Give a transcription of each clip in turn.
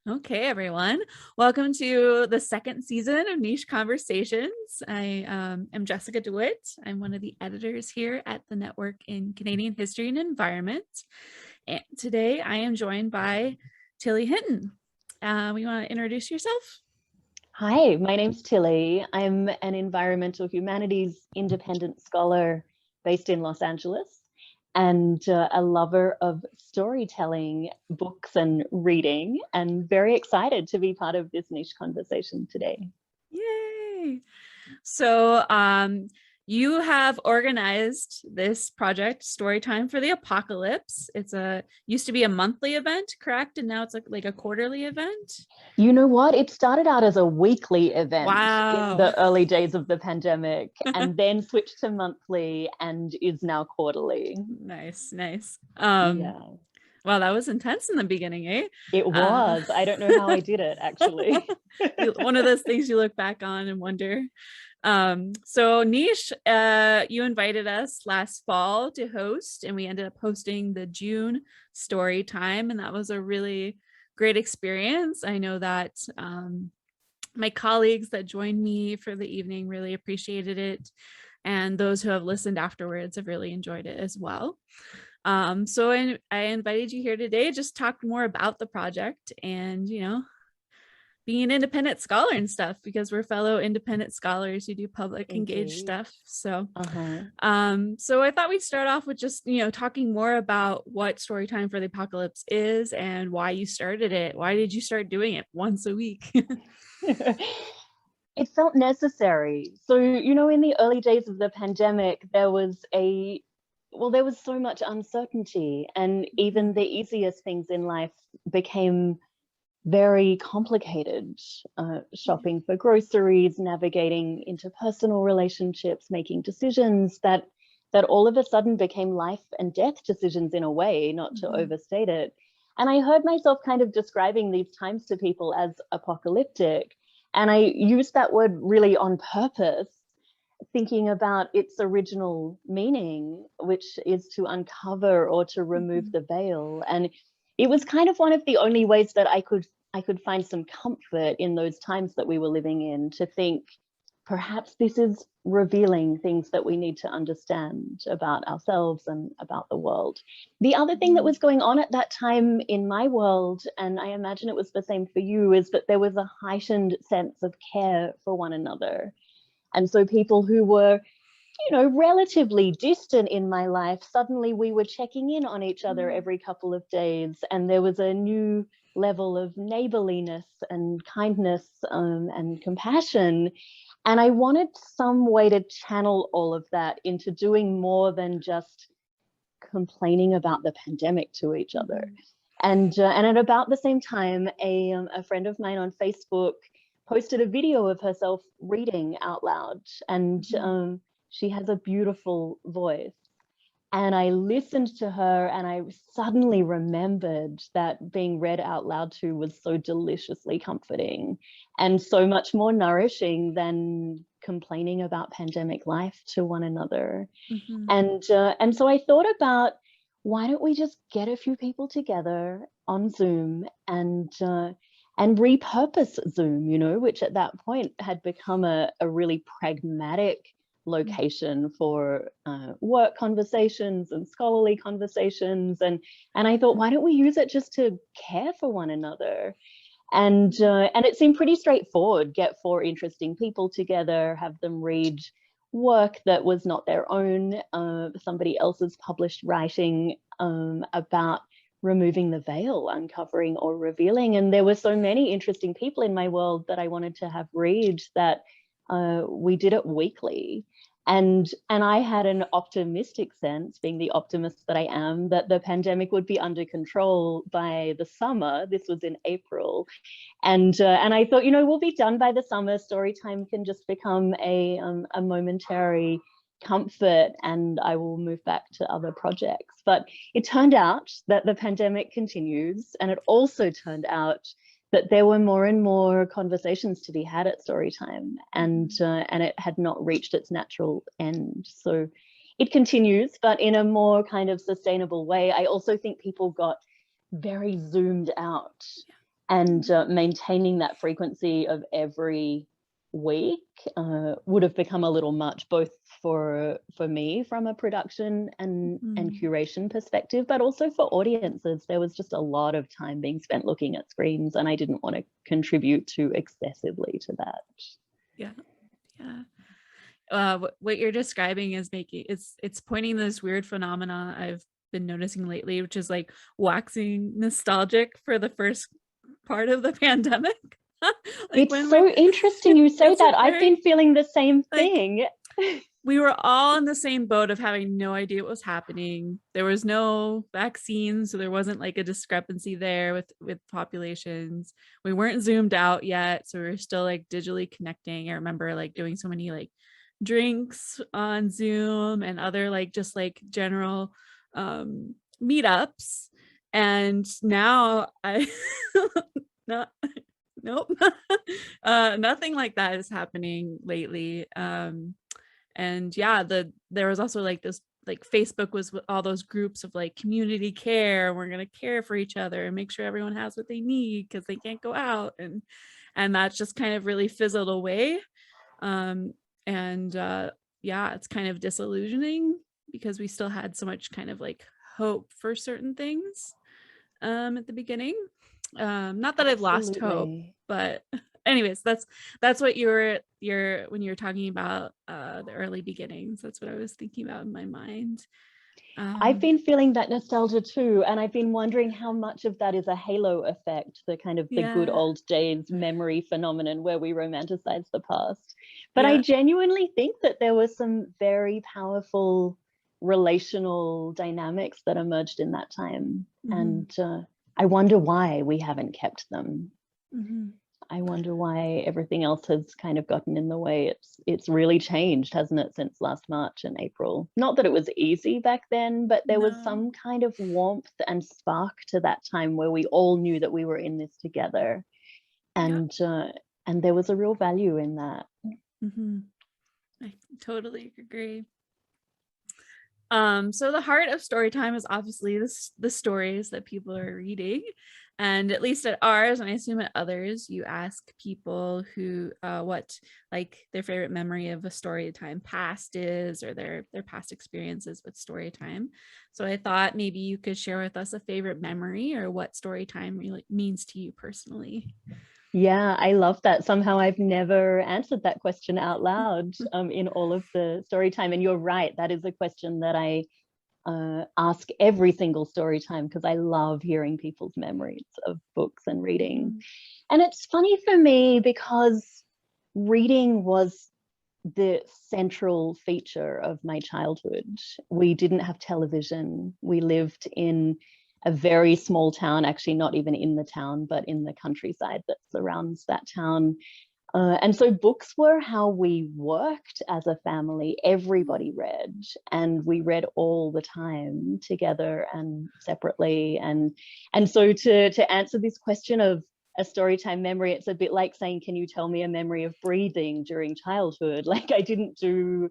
Okay, everyone. Welcome to the second season of NiCHE Conversations. I am Jessica DeWitt. I'm one of the editors here at the network in Canadian History and Environment. And today I am joined by Tilly Hinton. We want to introduce yourself? Hi, my name's Tilly. I'm an environmental humanities independent scholar based in Los Angeles and a lover of storytelling, books and reading, and very excited to be part of this NiCHE conversation today. Yay! So you have organized this project, Storytime for the Apocalypse. It's used to be a monthly event, correct? And now it's like a quarterly event. You know what? It started out as a weekly event in Wow. the early days of the pandemic and then switched to monthly and is now quarterly. Nice, nice. Yeah, Well, that was intense in the beginning, eh? it Uh, was. I don't know how I did it, actually. One of those things you look back on and wonder. So NiCHE, you invited us last fall to host, and we ended up hosting the June story time, and that was a really great experience. I know that my colleagues that joined me for the evening really appreciated it, and those who have listened afterwards have really enjoyed it as well. So I invited you here today just talk more about the project and, being an independent scholar and stuff, because we're fellow independent scholars who do public engaged Indeed. stuff. So Uh-huh. so I thought we'd start off with just, talking more about what Storytime for the Apocalypse is and why you started it. Why did you start doing it once a week? It felt necessary. So, in the early days of the pandemic, there was so much uncertainty, and even the easiest things in life became very complicated. Shopping for groceries, navigating interpersonal relationships, making decisions that all of a sudden became life and death decisions in a way, not to overstate it. And I heard myself kind of describing these times to people as apocalyptic. And I used that word really on purpose, thinking about its original meaning, which is to uncover or to remove the veil. And it was kind of one of the only ways that I could find some comfort in those times that we were living in, to think perhaps this is revealing things that we need to understand about ourselves and about the world. The other thing that was going on at that time in my world, and I imagine it was the same for you, is that there was a heightened sense of care for one another. And so people who were, relatively distant in my life, suddenly we were checking in on each other every couple of days. And there was a new level of neighborliness and kindness and compassion. And I wanted some way to channel all of that into doing more than just complaining about the pandemic to each other. And at about the same time, a friend of mine on Facebook posted a video of herself reading out loud, and she has a beautiful voice. And I listened to her and I suddenly remembered that being read out loud to was so deliciously comforting and so much more nourishing than complaining about pandemic life to one another. And so I thought about, why don't we just get a few people together on Zoom and repurpose Zoom, which at that point had become a really pragmatic location for work conversations and scholarly conversations. And I thought, why don't we use it just to care for one another? And it seemed pretty straightforward. Get four interesting people together, have them read work that was not their own, somebody else's published writing about removing the veil, uncovering or revealing. And there were so many interesting people in my world that I wanted to have read that we did it weekly. And I had an optimistic sense, being the optimist that I am, that the pandemic would be under control by the summer. This was in April. And I thought, we'll be done by the summer. Storytime can just become a momentary comfort, and I will move back to other projects. But it turned out that the pandemic continues, and it also turned out that there were more and more conversations to be had at Storytime, and it had not reached its natural end. So it continues, but in a more kind of sustainable way. I also think people got very zoomed out. And maintaining that frequency of every week would have become a little much, both for me from a production and curation perspective, but also for audiences. There was just a lot of time being spent looking at screens, and I didn't want to contribute too excessively to that. What you're describing is it's pointing to this weird phenomena I've been noticing lately, which is like waxing nostalgic for the first part of the pandemic. Like, it's so interesting you say that. I've been feeling the same thing. We were all in the same boat of having no idea what was happening. There was no vaccine, so there wasn't like a discrepancy there with populations. We weren't zoomed out yet, so we were still like digitally connecting. I remember like doing so many like drinks on Zoom and other like just like general meetups. And now I nope. Nothing like that is happening lately. And yeah, there was also like this, like Facebook was with all those groups of like community care. We're gonna care for each other and make sure everyone has what they need because they can't go out, and that's just kind of really fizzled away. Yeah, it's kind of disillusioning because we still had so much kind of like hope for certain things at the beginning. Not that I've lost hope, but anyways, that's what you're when you're talking about the early beginnings. That's what I was thinking about in my mind. I've been feeling that nostalgia too, and I've been wondering how much of that is a halo effect, the kind of the good old days memory phenomenon where we romanticize the past. But I genuinely think that there were some very powerful relational dynamics that emerged in that time. And I wonder why we haven't kept them. I wonder why everything else has kind of gotten in the way. It's really changed, hasn't it, since last March and April? Not that it was easy back then, but there was some kind of warmth and spark to that time where we all knew that we were in this together. And there was a real value in that. I totally agree. So the heart of story time is obviously the stories that people are reading. And at least at ours, and I assume at others, you ask people who what like their favorite memory of a story time past is, or their past experiences with story time. So I thought maybe you could share with us a favorite memory or what story time really means to you personally. Yeah, I love that. Somehow I've never answered that question out loud in all of the story time. And you're right, that is a question that I ask every single story time because I love hearing people's memories of books and reading. And it's funny for me because reading was the central feature of my childhood. We didn't have television. We lived in a very small town, actually not even in the town, but in the countryside that surrounds that town. And so books were how we worked as a family. Everybody read, and we read all the time together and separately. And so to answer this question of a storytime memory, it's a bit like saying, can you tell me a memory of breathing during childhood? Like I didn't do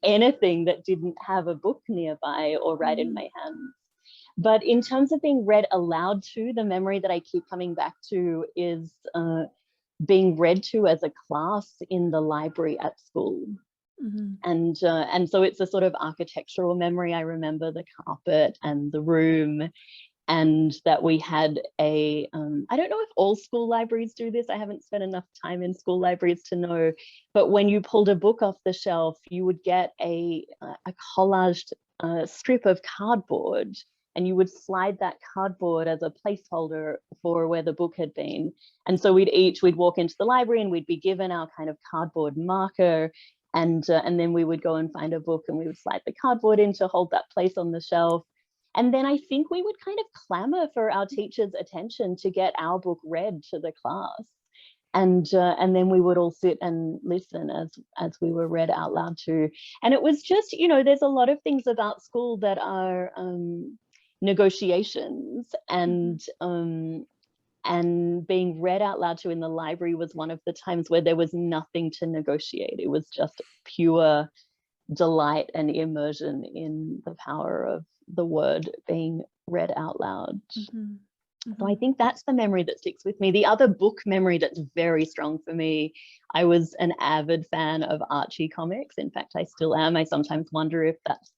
anything that didn't have a book nearby or right in my hands. But in terms of being read aloud to, the memory that I keep coming back to is being read to as a class in the library at school. And so it's a sort of architectural memory. I remember the carpet and the room, and that we had a, I don't know if all school libraries do this. I haven't spent enough time in school libraries to know, but when you pulled a book off the shelf, you would get a collaged strip of cardboard, and you would slide that cardboard as a placeholder for where the book had been. And so we'd walk into the library and we'd be given our kind of cardboard marker, and then we would go and find a book and we would slide the cardboard in to hold that place on the shelf. And then I think we would kind of clamor for our teacher's attention to get our book read to the class. And then we would all sit and listen as we were read out loud to. And it was just, there's a lot of things about school that are negotiations, and being read out loud to in the library was one of the times where there was nothing to negotiate. It was just pure delight and immersion in the power of the word being read out loud. So I think that's the memory that sticks with me. The other book memory that's very strong for me, I was an avid fan of Archie comics. In fact, I still am. I sometimes wonder if that's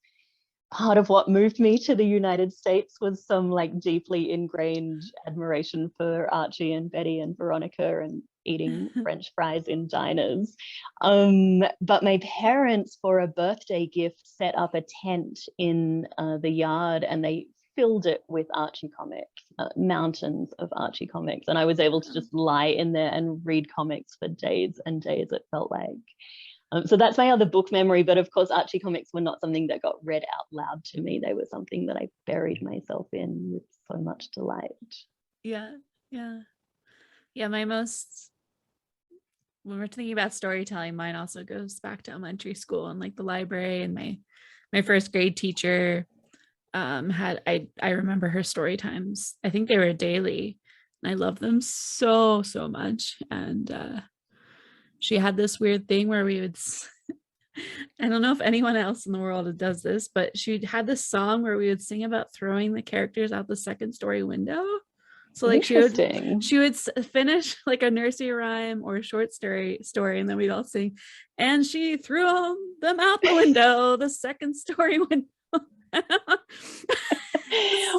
part of what moved me to the United States, was some like deeply ingrained admiration for Archie and Betty and Veronica and eating French fries in diners. But my parents, for a birthday gift, set up a tent in the yard, and they filled it with Archie comics, mountains of Archie comics. And I was able to just lie in there and read comics for days and days, it felt like. So that's my other book memory. But of course, Archie comics were not something that got read out loud to me. They were something that I buried myself in with so much delight. Yeah, yeah. Yeah, my most, when we're thinking about storytelling, mine also goes back to elementary school and like the library. And my first grade teacher had, I remember her story times. I think they were daily, and I loved them so much. And she had this weird thing where we would I don't know if anyone else in the world does this, but she had this song where we would sing about throwing the characters out the second story window. So like she would finish like a nursery rhyme or a short story, and then we'd all sing, and she threw them out the window, the second story window.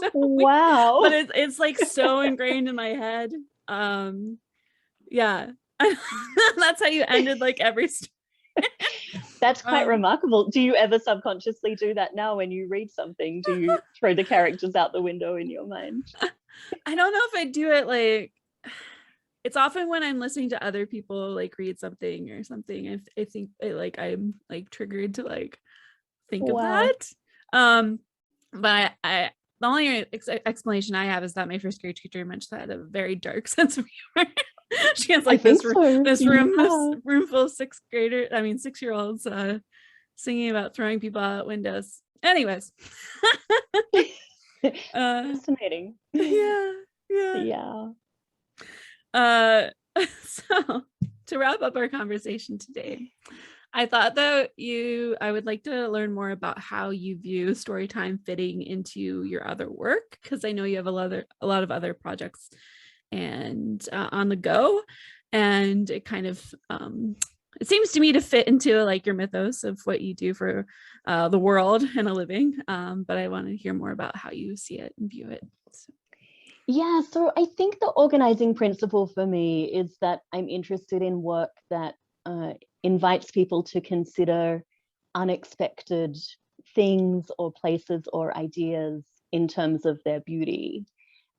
So wow. But it's like so ingrained in my head. Yeah. That's how you ended like every story. That's quite remarkable. Do you ever subconsciously do that now when you read something? Do you throw the characters out the window in your mind? I don't know if I do it like, it's often when I'm listening to other people like read something or something. I think like I'm like triggered to like think of that. But I the only explanation I have is that my first grade teacher mentioned that had a very dark sense of humor. She has like this room full of 6-year-olds singing about throwing people out windows. Anyways. Fascinating. Yeah. So to wrap up our conversation today, I thought that I would like to learn more about how you view storytime fitting into your other work, because I know you have a lot of other projects and on the go, and it kind of it seems to me to fit into like your mythos of what you do for the world and a living, but I want to hear more about how you see it and view it. Yeah, so I think the organizing principle for me is that I'm interested in work that invites people to consider unexpected things or places or ideas in terms of their beauty.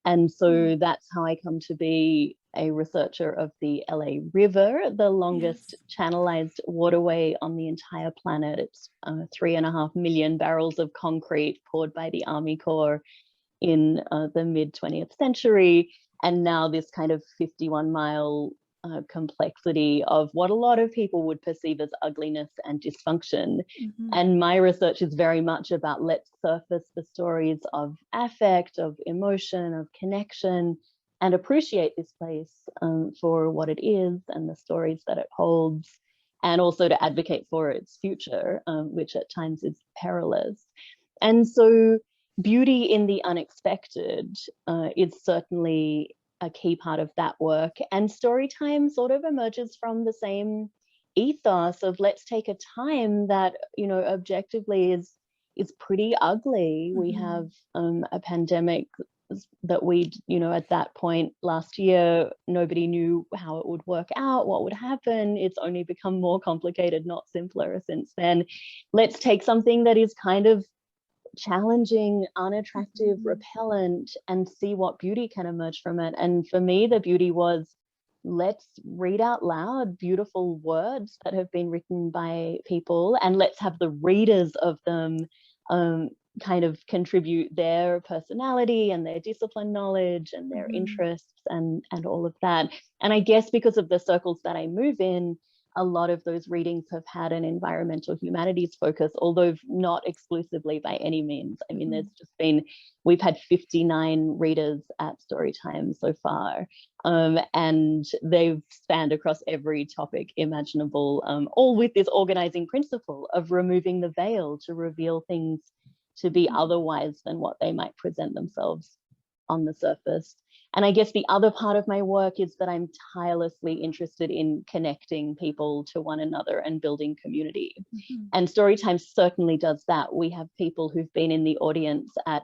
And so that's how I come to be a researcher of the LA River, the longest channelized waterway on the entire planet. It's 3.5 million barrels of concrete poured by the Army Corps in the mid 20th century. And now this kind of 51-mile complexity of what a lot of people would perceive as ugliness and dysfunction. And my research is very much about let's surface the stories of affect, of emotion, of connection, and appreciate this place for what it is and the stories that it holds, and also to advocate for its future, which at times is perilous. And so beauty in the unexpected is certainly a key part of that work. And storytime sort of emerges from the same ethos of let's take a time that, you know, objectively is pretty ugly. We have a pandemic that we, you know, at that point last year, nobody knew how it would work out, what would happen. It's only become more complicated, not simpler since then. Let's take something that is kind of challenging, unattractive, repellent, and see what beauty can emerge from it. And for me, the beauty was let's read out loud beautiful words that have been written by people, and let's have the readers of them kind of contribute their personality and their discipline knowledge and their interests and all of that. And I guess because of the circles that I move in, a lot of those readings have had an environmental humanities focus, although not exclusively by any means. I mean, there's just been, we've had 59 readers at Storytime so far, and they've spanned across every topic imaginable, all with this organizing principle of removing the veil to reveal things to be otherwise than what they might present themselves on the surface. And I guess the other part of my work is that I'm tirelessly interested in connecting people to one another and building community. And Storytime certainly does that. We have people who've been in the audience at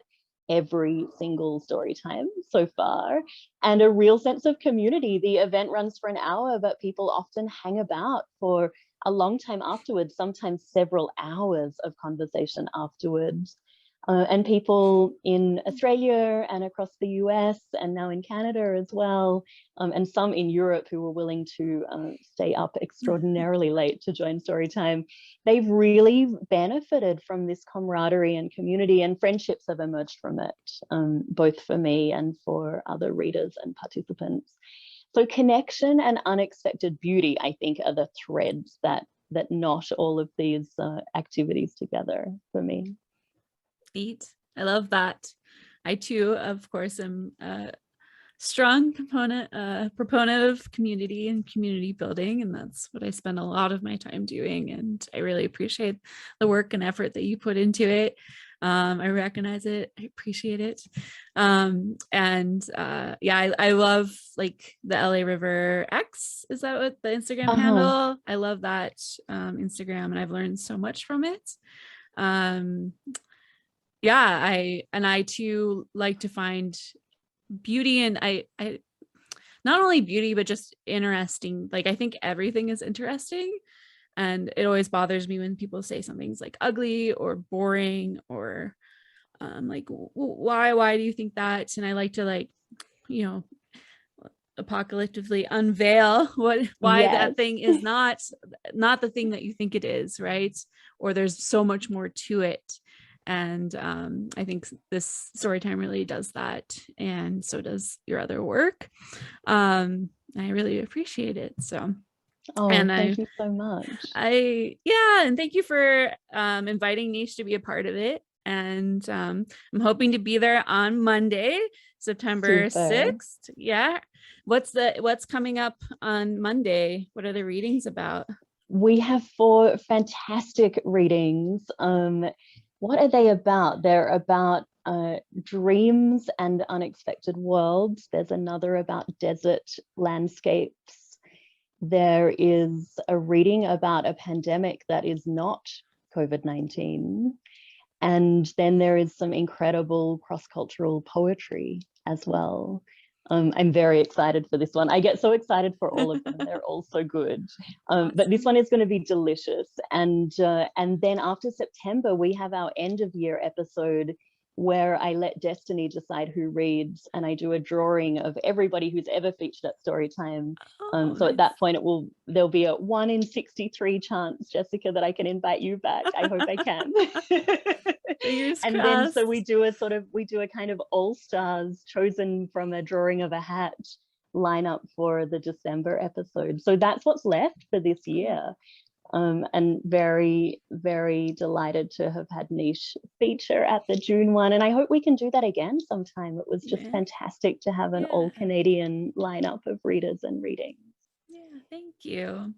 every single story time so far, and a real sense of community. The event runs for an hour, but people often hang about for a long time afterwards, sometimes several hours of conversation afterwards. And people in Australia and across the US and now in Canada as well, and some in Europe who were willing to stay up extraordinarily late to join Storytime. They've really benefited from this camaraderie and community, and friendships have emerged from it, both for me and for other readers and participants. So connection and unexpected beauty, I think, are the threads that knot all of these activities together for me. Neat. I love that. I too, of course, am a strong proponent of community and community building, and that's what I spend a lot of my time doing. And I really appreciate the work and effort that you put into it. I recognize it. I appreciate it. Yeah, I love like the LA River X. Is that what the Instagram handle? I love that Instagram, and I've learned so much from it. Yeah, I too like to find beauty, and I not only beauty, but just interesting. Like, I think everything is interesting, and it always bothers me when people say something's like ugly or boring or like, why do you think that? And I like to, like, you know, apocalyptically unveil why that thing is not the thing that you think it is, right? Or there's so much more to it. And I think this Storytime really does that, and so does your other work. I really appreciate it. So Thank you so much. And thank you for inviting NiCHE to be a part of it. And I'm hoping to be there on Monday, September 6th. Yeah. What's coming up on Monday? What are the readings about? We have 4 fantastic readings. What are they about? They're about dreams and unexpected worlds. There's another about desert landscapes. There is a reading about a pandemic that is not COVID-19. And then there is some incredible cross-cultural poetry as well. I'm very excited for this one. I get so excited for all of them. They're all so good. But this one is going to be delicious. And then after September, we have our end of year episode where I let Destiny decide who reads, and I do a drawing of everybody who's ever featured at Storytime. So at that point, there'll be a 1 in 63 chance, Jessica, that I can invite you back. I hope I can. And then so we do a kind of all-stars chosen from a drawing of a hat lineup for the December episode. So that's what's left for this year. And very, very delighted to have had NiCHE feature at the June one. And I hope we can do that again sometime. It was just fantastic to have an all-Canadian lineup of readers and readings. Yeah, thank you.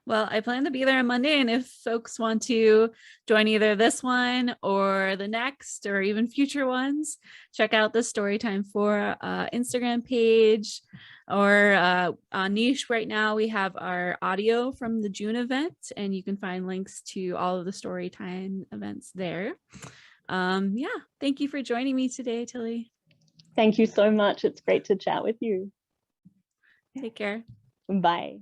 Well, I plan to be there on Monday, and if folks want to join either this one or the next or even future ones, check out the Storytime 4 Instagram page, or on NiCHE right now we have our audio from the June event, and you can find links to all of the Storytime events there. Yeah, thank you for joining me today, Tilly. Thank you so much. It's great to chat with you. Take care. Bye.